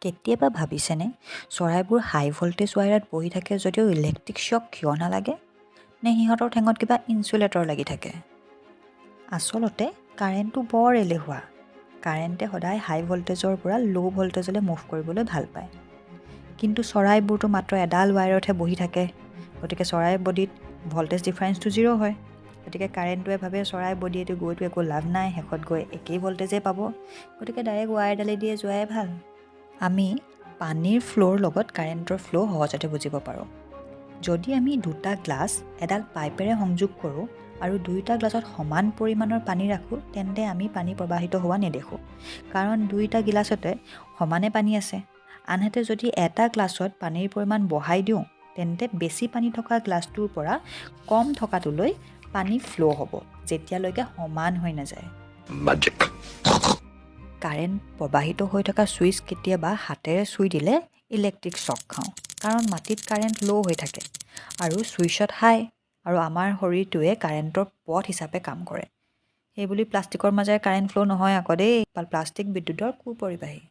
কেতিয়াবা ভাবিছেনে চৰাইবোৰ হাই ভল্টেজ ৱায়াৰত বহি থাকে যদিও ইলেক্ট্ৰিক শ্বক কিয় নালাগে? নে সিহঁতৰ ঠেঙত কিবা ইনচুলেটৰ লাগি থাকে? আচলতে কাৰেণ্টটো বৰ এলেহুৱা। কাৰেণ্টে সদায় হাই ভল্টেজৰ পৰা ল' ভল্টেজলৈ মুভ কৰিবলৈ ভাল পায়। কিন্তু চৰাইবোৰতো মাত্ৰ এডাল ৱায়াৰতহে বহি থাকে। গতিকে চৰাইৰ বডিত ভল্টেজ ডিফাৰেঞ্চটো 0 হয়। গতিকে কাৰেণ্টটোৱে ভাবে চৰাই বডিয়েটো গৈতো একো লাভ নাই, শেষত গৈ একেই ভল্টেজেই পাব। গতিকে ডাইৰেক্ট ৱায়াৰডালেদিয়ে যোৱাই ভাল। আমি পানীৰ ফ্ল'ৰ লগত কাৰেণ্টৰ ফ্ল' সহজতে বুজিব পাৰোঁ। যদি আমি দুটা গ্লাছ এডাল পাইপেৰে সংযোগ কৰোঁ আৰু দুয়োটা গ্লাছত সমান পৰিমাণৰ পানী ৰাখোঁ, তেন্তে আমি পানী প্ৰবাহিত হোৱা নেদেখোঁ। কাৰণ দুয়োটা গিলাচতে সমানে পানী আছে। আনহাতে যদি এটা গ্লাছত পানীৰ পৰিমাণ বঢ়াই দিওঁ, তেন্তে বেছি পানী থকা গ্লাছটোৰ পৰা কম থকাটোলৈ পানী ফ্ল' হ'ব, যেতিয়ালৈকে সমান হৈ নাযায়। কাৰেণ্ট প্ৰবাহিত হৈ থকা ছুইচ কেতিয়াবা হাতেৰে চুই দিলে ইলেক্ট্ৰিক শ্বক খাওঁ। কাৰণ মাটিত কাৰেণ্ট ল' হৈ থাকে আৰু ছুইচত হাই, আৰু আমাৰ শৰীৰটোৱে কাৰেণ্টৰ পথ হিচাপে কাম কৰে। সেইবুলি প্লাষ্টিকৰ মাজেৰে কাৰেণ্ট ফ্ল' নহয় আকৌ দেই। প্লাষ্টিক বিদ্যুতৰ কুপৰিবাহী।